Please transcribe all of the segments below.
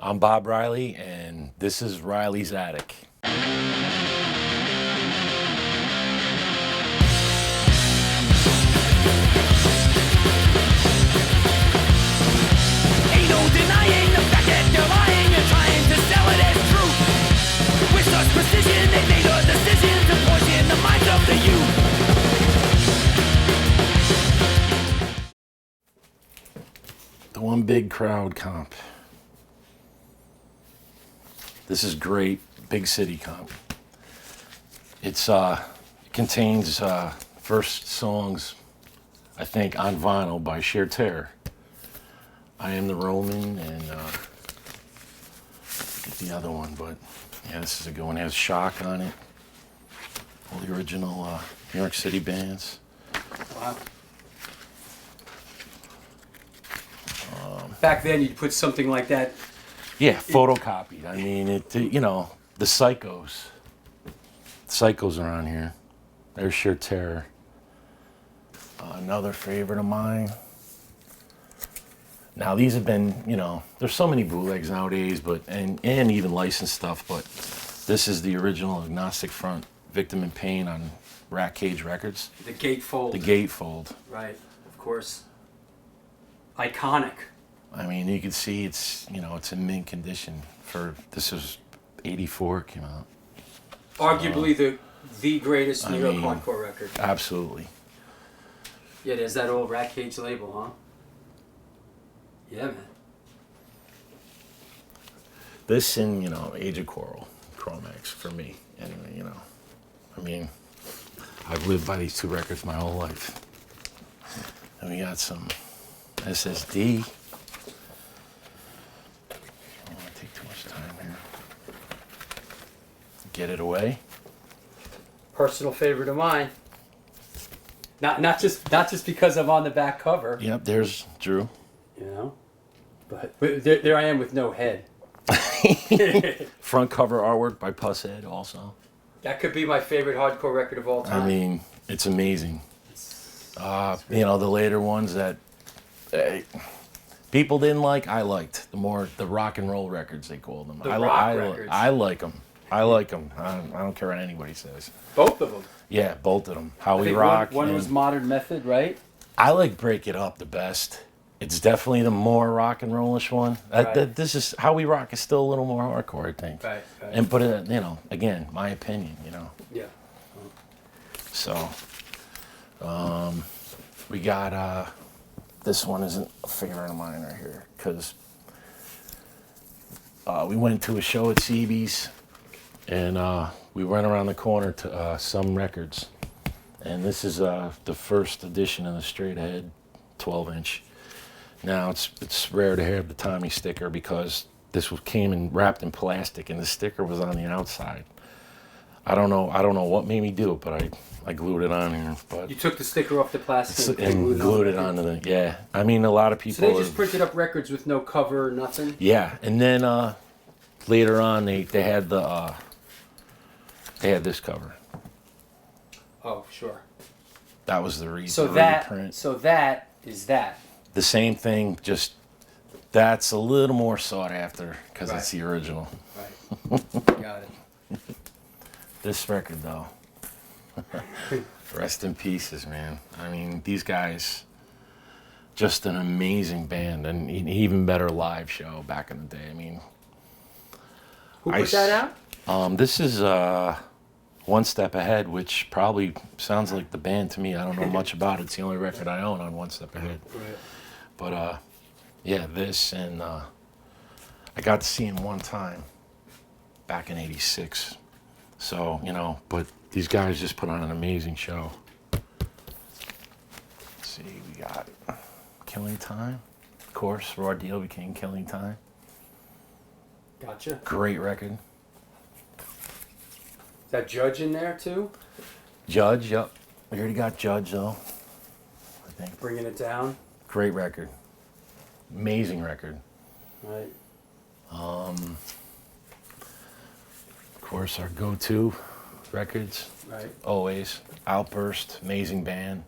I'm Bob Riley, and this is Riley's Attic. Ain't no denying the fact that they're lying and trying to sell it as truth. With such precision, they made a decision to poison the minds of the youth. The One Big Crowd comp. This is great, big city comp. It contains first songs, I think, on vinyl by Sheer Terror. I Am the Roman, and get the other one, but yeah, this is a good one. It has Shock on it. All the original New York City bands. Wow. Back then, you'd put something like that. Yeah, photocopied. I mean, the Psychos. Psychos are on here. There's Sheer Terror. Another favorite of mine. Now, these have been, there's so many bootlegs nowadays, but and even licensed stuff, but this is the original Agnostic Front, Victim in Pain on Rat Cage Records. The gatefold. The gatefold. Right, of course. Iconic. I mean, you can see it's in mint condition. This was 84 came out. Arguably the greatest New York hardcore record. Absolutely. Yeah, there's that old Rat Cage label, huh? Yeah, man. This and, Age of Coral, Chromax for me. Anyway, I mean, I've lived by these two records my whole life. And we got some SSD. I don't want to take too much time here. Get it away. Personal favorite of mine. Not just because I'm on the back cover. Yep, there's Drew. But there I am with no head. Front cover artwork by Pusshead also. That could be my favorite hardcore record of all time. I mean, it's amazing. The later ones that people didn't like, I liked. The rock and roll records, they called them. Records. I like them. I like them. I don't care what anybody says. Both of them. Yeah, both of them. How We Rock. One was Modern Method, right? I like Break It Up the best. It's definitely the more rock and rollish one. Right. This is How We Rock is still a little more hardcore, I think. Right. And put it, again, my opinion, Yeah. So, we got this one isn't a favorite of mine right here because we went to a show at CB's and we went around the corner to Some Records, and this is the first edition of the straight ahead 12-inch. Now it's rare to have the Tommy sticker because this came in wrapped in plastic and the sticker was on the outside. I don't know what made me do it, but I glued it on here. But you took the sticker off the plastic and glued it onto the I mean, a lot of people. So they just printed up records with no cover, nothing. Yeah, and then later on they had this cover. Oh, sure. That was the reprint. So that is that. The same thing, just that's a little more sought after because it's the original. Right. Got it. This record, though, rest in pieces, man. I mean, these guys, just an amazing band and an even better live show back in the day. I mean, who put that out? This is One Step Ahead, which probably sounds like the band to me. I don't know much about it. It's the only record I own on One Step Ahead. Right. But this and I got to see him one time back in '86. So, but these guys just put on an amazing show. Let's see, we got Killing Time. Of course, Raw Deal became Killing Time. Gotcha. Great record. Is that Judge in there too? Judge, yep. We already got Judge though, I think. Bringing It Down. Great record. Amazing record. Right. Of course, our go-to records. Right. Always. Outburst, amazing band.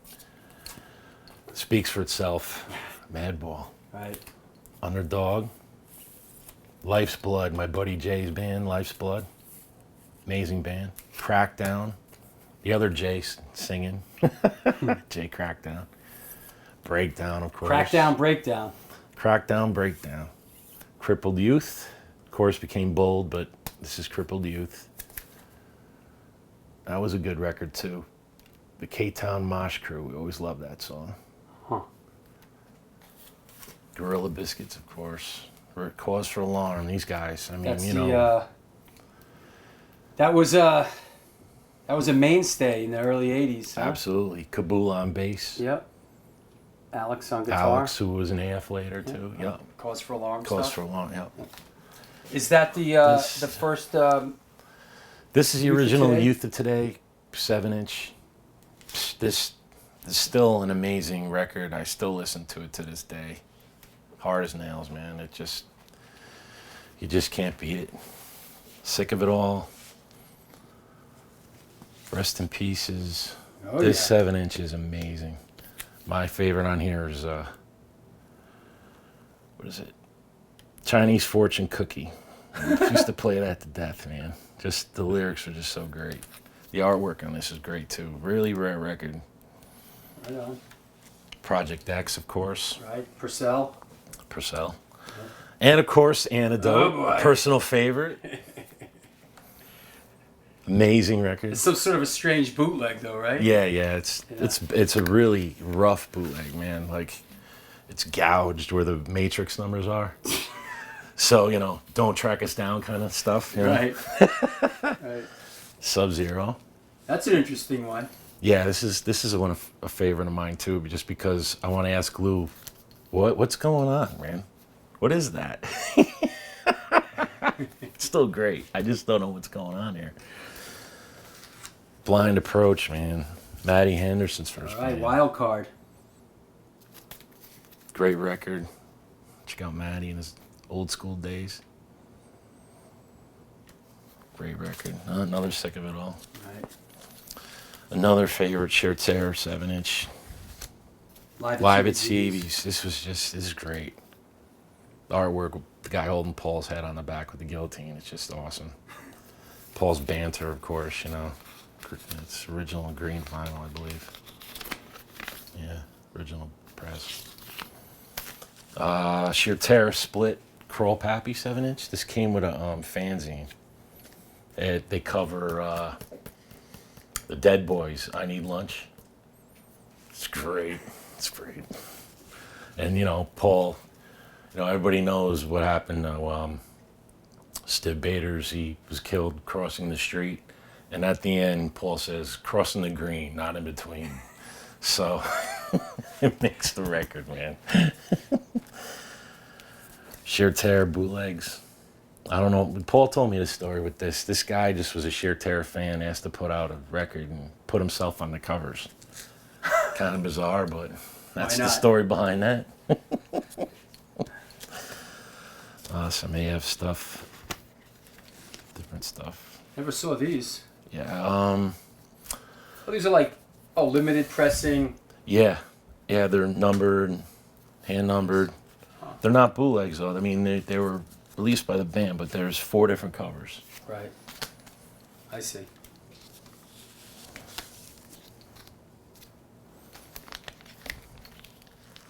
Speaks for itself. Madball. Right. Underdog. Life's Blood, my buddy Jay's band, Life's Blood. Amazing band. Crackdown. The other Jay singing. Jay Crackdown. Breakdown, of course. Crackdown, breakdown. Crackdown, Breakdown. Crippled Youth. Of course, became Bold, but this is Crippled Youth. That was a good record, too. The K-Town Mosh Crew. We always loved that song. Huh. Gorilla Biscuits, of course. Cause for Alarm. These guys. I mean, That's you know. That was a mainstay in the early 80s. Huh? Absolutely. Kabul on bass. Yep. Alex on guitar. Alex, who was an AF later, too. Yep. Cause for Alarm Cause stuff. for Alarm, yep. Is that the first... This is the Youth of original Today? Youth of Today, 7-inch. This is still an amazing record. I still listen to it to this day. Hard as nails, man. You just can't beat it. Sick of it all. Rest in pieces. Oh, This yeah. 7-inch is amazing. My favorite on here is what is it? Chinese Fortune Cookie. I used to play that to death, man. Just the lyrics are just so great. The artwork on this is great too. Really rare record. Right on. Project X, of course. Right. Purcell. Purcell. And of course, Antidote, Oh, boy. personal favorite. Amazing record. It's some sort of a strange bootleg, though, right? Yeah, it's a really rough bootleg, man. Like it's gouged where the Matrix numbers are. So, you know, don't track us down kind of stuff. You know? Right. Right. Sub-Zero. That's an interesting one. Yeah, this is a favorite of mine too, just because I want to ask Lou, what's going on, man? What is that? It's still great. I just don't know what's going on here. Blind Approach, man. Matty Henderson's first All right. band. Wild Card. Great record. Check out Matty in his old school days. Great record. Another Sick of It All. Right. Another favorite, Sheer Terror 7-inch. Live at CB's. This is great. The artwork with the guy holding Paul's head on the back with the guillotine. It's just awesome. Paul's banter, of course, you know. It's original green vinyl, I believe. Yeah, original press. Sheer Terror Split Crawl Pappy 7-inch. This came with a fanzine. They cover the Dead Boys, I Need Lunch. It's great. It's great. And, you know, Paul, you know, everybody knows what happened to Stib Baders. He was killed crossing the street. And at the end, Paul says, crossing the green, not in between. So it makes the record, man. Sheer Terror bootlegs. I don't know. Paul told me this story with this. This guy just was a Sheer Terror fan, asked to put out a record and put himself on the covers. Kind of bizarre, but that's the story behind that. Some AF stuff. Different stuff. Never saw these. Yeah. Oh, these are like, limited pressing. Yeah. Yeah, they're numbered, hand numbered. They're not bootlegs, though. I mean, they were released by the band, but there's 4 different covers. Right. I see.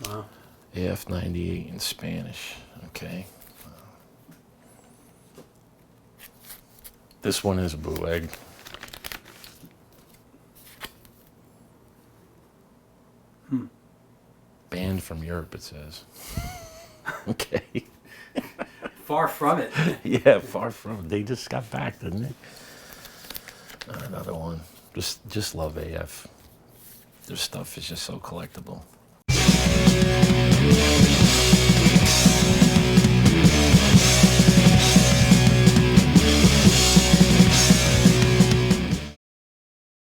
Wow. AF 98 in Spanish. Okay. This one is a bootleg. Banned from Europe, it says. Okay. Far from it. Yeah, far from it. They just got back, didn't they? Another one. Just love AF. Their stuff is just so collectible.